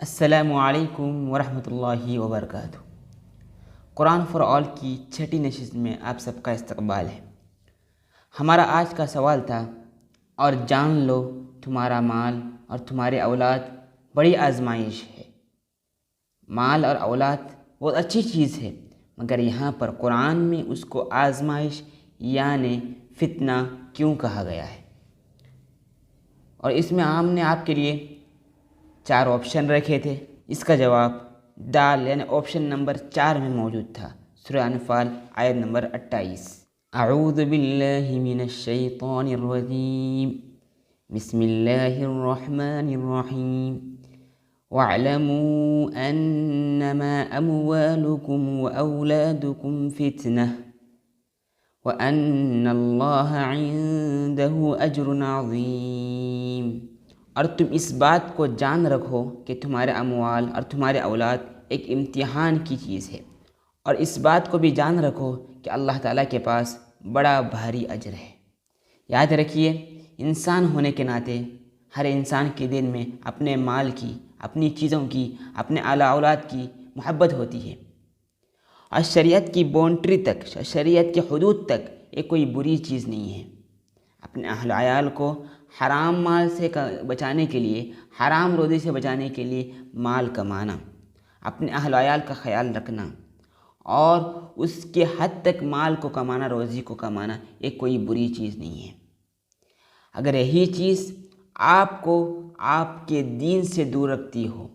السلام علیکم ورحمۃ اللہ وبرکاتہ۔ قرآن فار آل کی چھٹی نشست میں آپ سب کا استقبال ہے۔ ہمارا آج کا سوال تھا، اور جان لو تمہارا مال اور تمہارے اولاد بڑی آزمائش ہے۔ مال اور اولاد بہت اچھی چیز ہے، مگر یہاں پر قرآن میں اس کو آزمائش یعنی فتنہ کیوں کہا گیا ہے؟ اور اس میں ہم نے آپ کے لیے 4 آپشن رکھے تھے۔ اس کا جواب دال یعنی آپشن نمبر 4 میں موجود تھا۔ سورہ انفال آیت نمبر 28۔ اعوذ باللہ من الشیطان الرجیم، بسم اللہ الرحمن الرحیم، وَاعْلَمُوا أَنَّمَا أَمْوَالُكُمْ وَأَوْلَادُكُمْ فِتْنَةٌ وَأَنَّ اللَّهَ عِندَهُ أَجْرٌ عَظِيمٌ۔ اور تم اس بات کو جان رکھو کہ تمہارے اموال اور تمہارے اولاد ایک امتحان کی چیز ہے، اور اس بات کو بھی جان رکھو کہ اللہ تعالیٰ کے پاس بڑا بھاری اجر ہے۔ یاد رکھیے، انسان ہونے کے ناطے ہر انسان کے دل میں اپنے مال کی، اپنی چیزوں کی، اپنے اعلیٰ اولاد کی محبت ہوتی ہے، اور شریعت کی باؤنڈری تک، شریعت کی حدود تک یہ کوئی بری چیز نہیں ہے۔ اپنے اہل عیال کو حرام مال سے بچانے کے لیے، حرام روزی سے بچانے کے لیے مال کمانا، اپنے اہل عیال کا خیال رکھنا اور اس کے حد تک مال کو کمانا، روزی کو کمانا، یہ کوئی بری چیز نہیں ہے۔ اگر یہی چیز آپ کو آپ کے دین سے دور رکھتی ہو،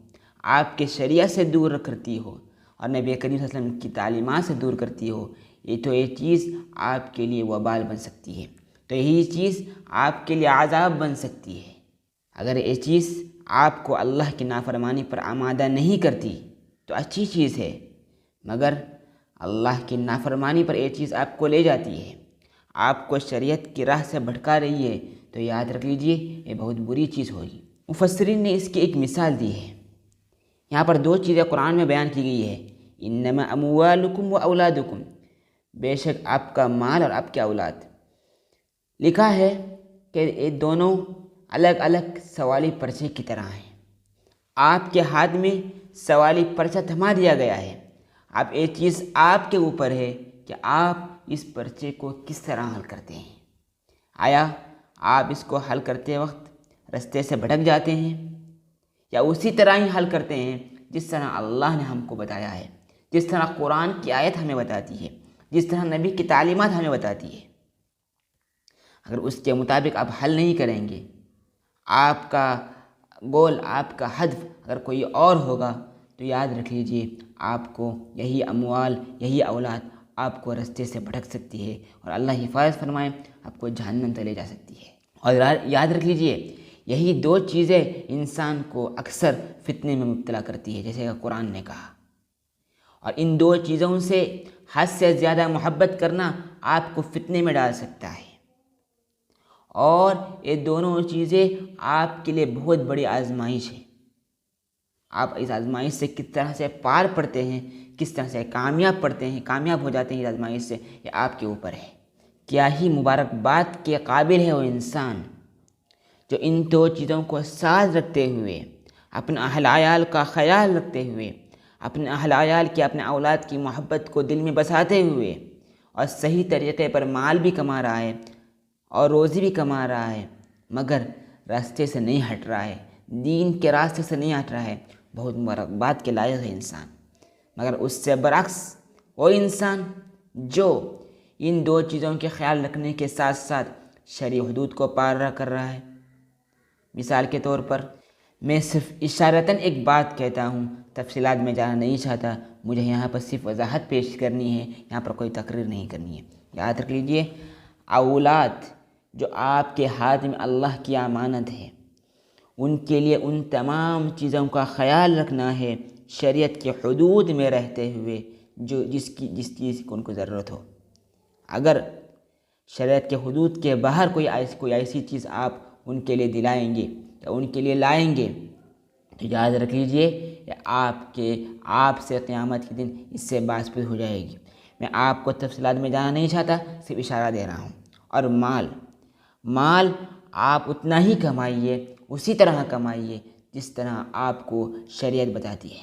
آپ کے شریعت سے دور رکھتی ہو، اور نبی کریم صلی اللہ علیہ وسلم کی تعلیمات سے دور کرتی ہو، یہ چیز آپ کے لیے وبال بن سکتی ہے، تو یہی چیز آپ کے لیے عذاب بن سکتی ہے۔ اگر یہ چیز آپ کو اللہ کی نافرمانی پر آمادہ نہیں کرتی تو اچھی چیز ہے، مگر اللہ کی نافرمانی پر یہ چیز آپ کو لے جاتی ہے، آپ کو شریعت کی راہ سے بھٹکا رہی ہے، تو یاد رکھ لیجئے یہ بہت بری چیز ہوگی۔ مفسرین نے اس کی ایک مثال دی ہے۔ یہاں پر 2 چیزیں قرآن میں بیان کی گئی ہے، انما اموالکم و اولادکم، بے شک آپ کا مال اور آپ کے اولاد۔ لکھا ہے کہ یہ دونوں الگ الگ سوالی پرچے کی طرح ہیں۔ آپ کے ہاتھ میں سوالی پرچہ تھما دیا گیا ہے، اب یہ چیز آپ کے اوپر ہے کہ آپ اس پرچے کو کس طرح حل کرتے ہیں۔ آیا آپ اس کو حل کرتے وقت رستے سے بھٹک جاتے ہیں، یا اسی طرح ہی حل کرتے ہیں جس طرح اللہ نے ہم کو بتایا ہے، جس طرح قرآن کی آیت ہمیں بتاتی ہے، جس طرح نبی کی تعلیمات ہمیں بتاتی ہے؟ اگر اس کے مطابق آپ حل نہیں کریں گے، آپ کا گول، آپ کا ہدف اگر کوئی اور ہوگا، تو یاد رکھ لیجئے آپ کو یہی اموال، یہی اولاد آپ کو رستے سے بھٹک سکتی ہے، اور اللہ حفاظت فرمائے آپ کو جہنم تک لے جا سکتی ہے۔ اور یاد رکھ لیجئے یہی 2 چیزیں انسان کو اکثر فتنے میں مبتلا کرتی ہے، جیسے کہ قرآن نے کہا۔ اور ان 2 چیزوں سے حد سے زیادہ محبت کرنا آپ کو فتنے میں ڈال سکتا ہے، اور یہ دونوں چیزیں آپ کے لیے بہت بڑی آزمائش ہے۔ آپ اس آزمائش سے کس طرح سے پار پڑتے ہیں، کس طرح سے کامیاب ہو جاتے ہیں اس آزمائش سے، یہ آپ کے اوپر ہے۔ کیا ہی مبارکباد کے قابل ہے وہ انسان جو ان 2 چیزوں کو ساتھ رکھتے ہوئے، اپنے اہل عیال کا خیال رکھتے ہوئے، اپنے اہل عیال کی، اپنے اولاد کی محبت کو دل میں بساتے ہوئے، اور صحیح طریقے پر مال بھی کما رہا ہے اور روزی بھی کما رہا ہے، مگر راستے سے نہیں ہٹ رہا ہے، دین کے راستے سے نہیں ہٹ رہا ہے، بہت مبارکباد کے لائق ہے انسان۔ مگر اس سے برعکس وہ انسان جو ان 2 چیزوں کے خیال رکھنے کے ساتھ ساتھ شرعی حدود کو پار کر رہا ہے۔ مثال کے طور پر میں صرف اشارتاً ایک بات کہتا ہوں، تفصیلات میں جانا نہیں چاہتا، مجھے یہاں پر صرف وضاحت پیش کرنی ہے، یہاں پر کوئی تقریر نہیں کرنی ہے۔ یاد رکھ لیجئے اولاد جو آپ کے ہاتھ میں اللہ کی امانت ہے، ان کے لیے ان تمام چیزوں کا خیال رکھنا ہے، شریعت کے حدود میں رہتے ہوئے، جس چیز کی ان کو ضرورت ہو۔ اگر شریعت کے حدود کے باہر کوئی ایسی چیز آپ ان کے لیے دلائیں گے یا ان کے لیے لائیں گے، تو یاد رکھ لیجئے کہ آپ سے قیامت کے دن اس سے بازپرس ہو جائے گی۔ میں آپ کو تفصیلات میں جانا نہیں چاہتا، صرف اشارہ دے رہا ہوں۔ اور مال آپ اتنا ہی کمائیے، اسی طرح کمائیے جس طرح آپ کو شریعت بتاتی ہے۔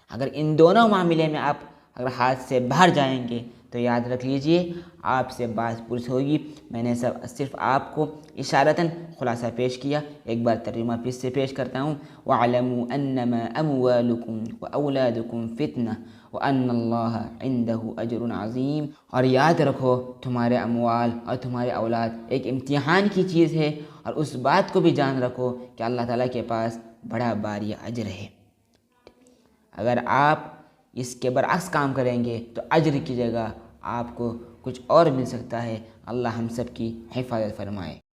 اگر ان دونوں معاملے میں آپ اگر ہاتھ سے باہر جائیں گے تو یاد رکھ لیجئے آپ سے بات پرس ہوگی۔ میں نے صرف آپ کو اشارتاً خلاصہ پیش کیا، ایک بار ترجمہ پھر سے پیش کرتا ہوں۔ وَاعْلَمُوا أَنَّمَا أَمْوَالُكُمْ وَأَوْلَادُكُمْ فِتْنَةٌ وَأَنَّ اللَّهَ عِنْدَهُ أَجْرٌ عَظِيمٌ۔ اور یاد رکھو تمہارے اموال اور تمہارے اولاد ایک امتحان کی چیز ہے، اور اس بات کو بھی جان رکھو کہ اللہ تعالیٰ کے پاس بڑا باری اجر ہے۔ اگر آپ اس کے برعکس کام کریں گے تو اجر کی جگہ آپ کو کچھ اور مل سکتا ہے۔ اللہ ہم سب کی حفاظت فرمائے۔